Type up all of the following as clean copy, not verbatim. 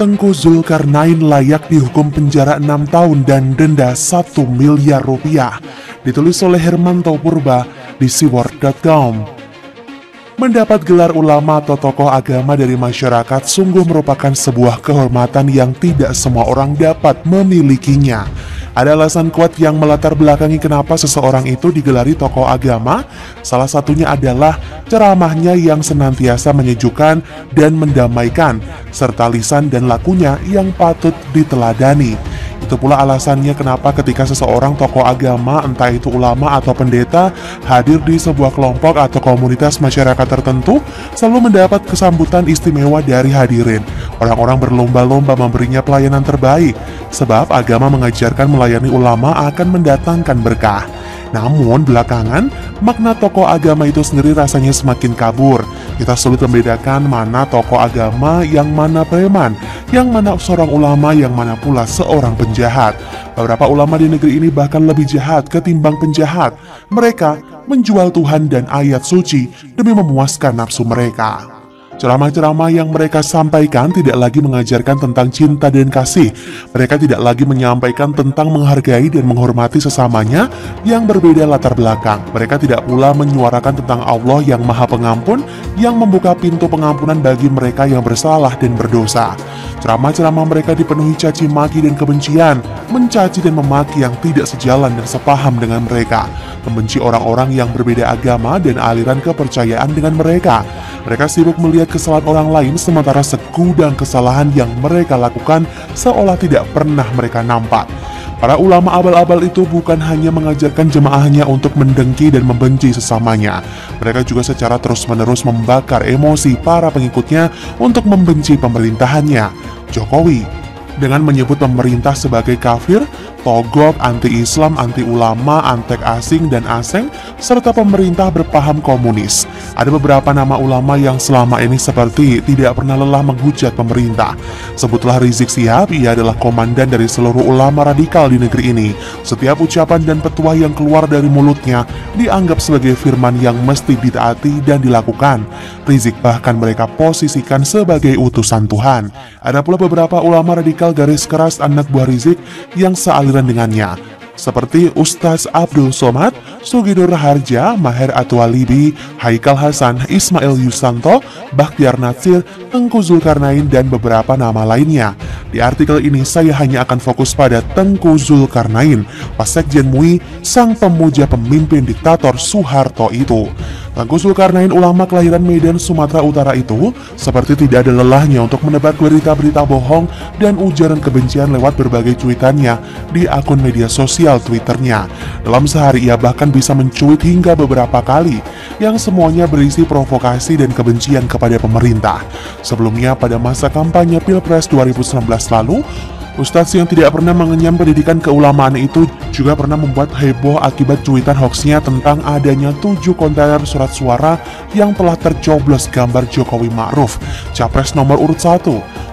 Tengku Zulkarnain layak dihukum penjara 6 tahun dan denda 1 miliar rupiah. Ditulis oleh Hermanto Purba di siword.com. Mendapat gelar ulama atau tokoh agama dari masyarakat sungguh merupakan sebuah kehormatan yang tidak semua orang dapat memilikinya. Ada alasan kuat yang melatar belakangi kenapa seseorang itu digelari tokoh agama. Salah satunya adalah ceramahnya yang senantiasa menyejukkan dan mendamaikan, serta lisan dan lakunya yang patut diteladani. Itu pula alasannya kenapa ketika seseorang tokoh agama, entah itu ulama atau pendeta, hadir di sebuah kelompok atau komunitas masyarakat tertentu, selalu mendapat kesambutan istimewa dari hadirin. Orang-orang berlomba-lomba memberinya pelayanan terbaik, sebab agama mengajarkan melayani ulama akan mendatangkan berkah. Namun belakangan, makna tokoh agama itu sendiri rasanya semakin kabur. Kita sulit membedakan mana tokoh agama, yang mana preman, yang mana seorang ulama, yang mana pula seorang penjahat. Beberapa ulama di negeri ini bahkan lebih jahat ketimbang penjahat. Mereka menjual Tuhan dan ayat suci demi memuaskan nafsu mereka. Ceramah-ceramah yang mereka sampaikan tidak lagi mengajarkan tentang cinta dan kasih. Mereka tidak lagi menyampaikan tentang menghargai dan menghormati sesamanya yang berbeda latar belakang. Mereka tidak pula menyuarakan tentang Allah yang Maha Pengampun, yang membuka pintu pengampunan bagi mereka yang bersalah dan berdosa. Ceramah-ceramah mereka dipenuhi caci maki dan kebencian, mencaci dan memaki yang tidak sejalan dan sepaham dengan mereka, membenci orang-orang yang berbeda agama dan aliran kepercayaan dengan mereka. Mereka sibuk melihat kesalahan orang lain sementara segudang kesalahan yang mereka lakukan seolah tidak pernah mereka nampak. Para ulama abal-abal itu bukan hanya mengajarkan jemaahnya untuk mendengki dan membenci sesamanya. Mereka juga secara terus-menerus membakar emosi para pengikutnya untuk membenci pemerintahannya, Jokowi, dengan menyebut pemerintah sebagai kafir, togok, anti-Islam, anti-ulama, antek asing dan aseng, serta pemerintah berpaham komunis. Ada beberapa nama ulama yang selama ini seperti tidak pernah lelah menghujat pemerintah. Sebutlah Rizik Syihab, ia adalah komandan dari seluruh ulama radikal di negeri ini. Setiap ucapan dan petuah yang keluar dari mulutnya dianggap sebagai firman yang mesti ditaati dan dilakukan. Rizik bahkan mereka posisikan sebagai utusan Tuhan. Ada pula beberapa ulama radikal garis keras anak buah Rizik yang sealiran dengannya, seperti Ustaz Abdul Somad, Sugidor Harja, Maher Atwalibi, Haikal Hasan, Ismail Yusanto, Bakhtiar Natsir, Tengku Zulkarnain, dan beberapa nama lainnya. Di artikel ini saya hanya akan fokus pada Tengku Zulkarnain, Wasekjen MUI, sang pemuja pemimpin diktator Soeharto itu. Tengku Zulkarnain, ulama kelahiran Medan, Sumatera Utara itu seperti tidak ada lelahnya untuk menebar berita-berita bohong dan ujaran kebencian lewat berbagai cuitannya di akun media sosial Twitternya. Dalam sehari ia bahkan bisa mencuit hingga beberapa kali, yang semuanya berisi provokasi dan kebencian kepada pemerintah. Sebelumnya pada masa kampanye Pilpres 2019 lalu, Ustadz yang tidak pernah mengenyam pendidikan keulamaan itu juga pernah membuat heboh akibat cuitan hoaxnya tentang adanya 7 kontainer surat suara yang telah tercoblos gambar Jokowi Ma'ruf, capres nomor urut 1.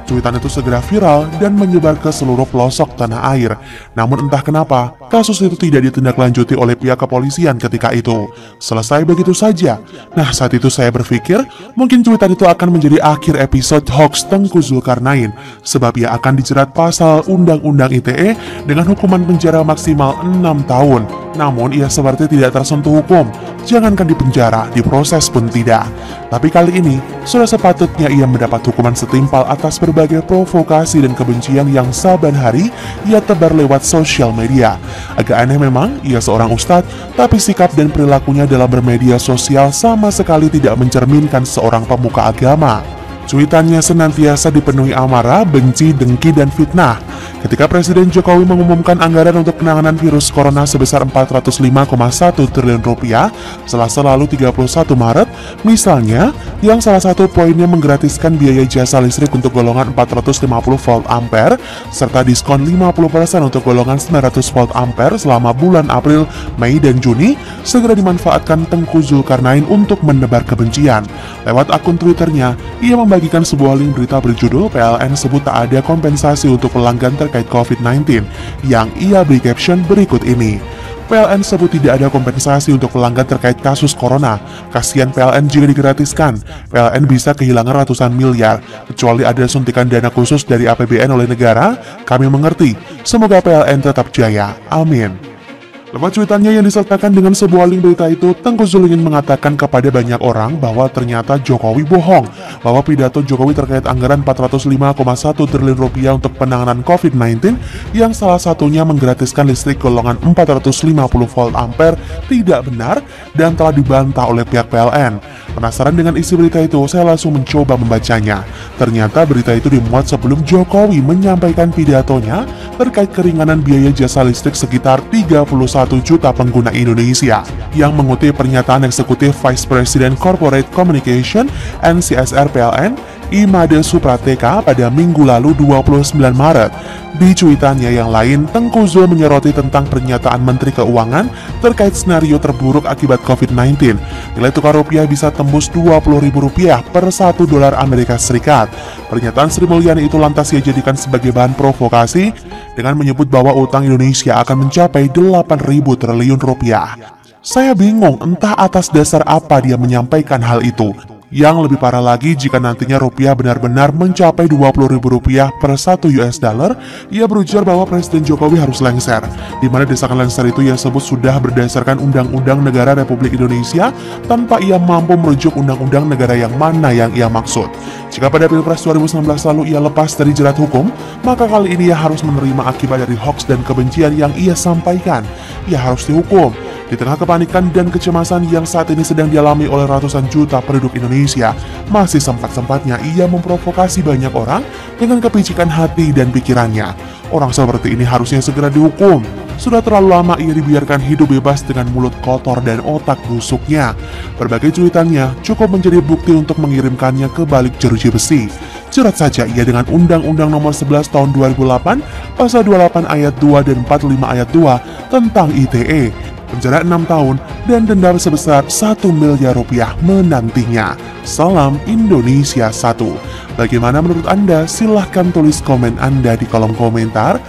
Cuitan itu segera viral dan menyebar ke seluruh pelosok tanah air. Namun entah kenapa, kasus itu tidak ditindaklanjuti oleh pihak kepolisian ketika itu. Selesai begitu saja. Nah, saat itu saya berpikir, mungkin cuitan itu akan menjadi akhir episode hoax Tengku Zulkarnain, sebab ia akan dijerat pasal Undang-Undang ITE dengan hukuman penjara maksimal 6 tahun. Namun ia seperti tidak tersentuh hukum. Jangankan di penjara, diproses pun tidak. Tapi kali ini, sudah sepatutnya ia mendapat hukuman setimpal atas berbagai provokasi dan kebencian yang saban hari ia tebar lewat sosial media. Agak aneh memang, ia seorang ustadz, tapi sikap dan perilakunya dalam bermedia sosial sama sekali tidak mencerminkan seorang pemuka agama. Cuitannya senantiasa dipenuhi amarah, benci, dengki, dan fitnah. Ketika Presiden Jokowi mengumumkan anggaran untuk penanganan virus corona sebesar 405,1 triliun rupiah Selasa lalu 31 Maret, misalnya, yang salah satu poinnya menggratiskan biaya jasa listrik untuk golongan 450 volt ampere, serta diskon 50% untuk golongan 900 volt ampere selama bulan April, Mei, dan Juni, segera dimanfaatkan Tengku Zulkarnain untuk menebar kebencian. Lewat akun Twitternya, ia membagikan sebuah link berita berjudul PLN sebut tak ada kompensasi untuk pelanggan terkait COVID-19, yang ia beri caption berikut ini. PLN sebut tidak ada kompensasi untuk pelanggan terkait kasus corona. Kasihan PLN jika digratiskan. PLN bisa kehilangan ratusan miliar. Kecuali ada suntikan dana khusus dari APBN oleh negara, kami mengerti. Semoga PLN tetap jaya. Amin. Lewat cuitannya yang disertakan dengan sebuah link berita itu, Tengku Zul ingin mengatakan kepada banyak orang bahwa ternyata Jokowi bohong, bahwa pidato Jokowi terkait anggaran 405,1 triliun rupiah untuk penanganan COVID-19 yang salah satunya menggratiskan listrik golongan 450 volt ampere tidak benar dan telah dibantah oleh pihak PLN. Penasaran dengan isi berita itu, saya langsung mencoba membacanya. Ternyata berita itu dimuat sebelum Jokowi menyampaikan pidatonya terkait keringanan biaya jasa listrik sekitar 31 juta pengguna Indonesia. Yang mengutip pernyataan eksekutif Vice President Corporate Communication and CSR PLN, Imade Suprateka pada Minggu lalu 29 Maret. Di cuitannya yang lain, Tengku Zul menyoroti tentang pernyataan Menteri Keuangan terkait senario terburuk akibat COVID-19. Nilai tukar rupiah bisa tembus Rp20.000 per 1 dolar Amerika Serikat. Pernyataan Sri Mulyani itu lantas ia jadikan sebagai bahan provokasi dengan menyebut bahwa utang Indonesia akan mencapai 8.000 triliun rupiah. Saya bingung entah atas dasar apa dia menyampaikan hal itu. Yang lebih parah lagi, jika nantinya rupiah benar-benar mencapai Rp20.000 per 1 US dollar, ia berujar bahwa Presiden Jokowi harus lengser, di mana desakan lengser itu ia sebut sudah berdasarkan Undang-Undang Negara Republik Indonesia tanpa ia mampu merujuk undang-undang negara yang mana yang ia maksud. Jika pada Pilpres 2019 lalu ia lepas dari jerat hukum, maka kali ini ia harus menerima akibat dari hoaks dan kebencian yang ia sampaikan. Ia harus dihukum. Di tengah kepanikan dan kecemasan yang saat ini sedang dialami oleh ratusan juta penduduk Indonesia, masih sempat-sempatnya ia memprovokasi banyak orang dengan kepicikan hati dan pikirannya. Orang seperti ini harusnya segera dihukum. Sudah terlalu lama ia dibiarkan hidup bebas dengan mulut kotor dan otak busuknya. Berbagai cuitannya cukup menjadi bukti untuk mengirimkannya ke balik jeruji besi. Jerat saja ia dengan Undang-Undang Nomor 11 Tahun 2008, Pasal 28 Ayat 2 dan 45 Ayat 2 tentang ITE. Penjara 6 tahun dan denda sebesar 1 miliar rupiah menantinya. Salam Indonesia 1. Bagaimana menurut Anda? Silahkan tulis komen Anda di kolom komentar.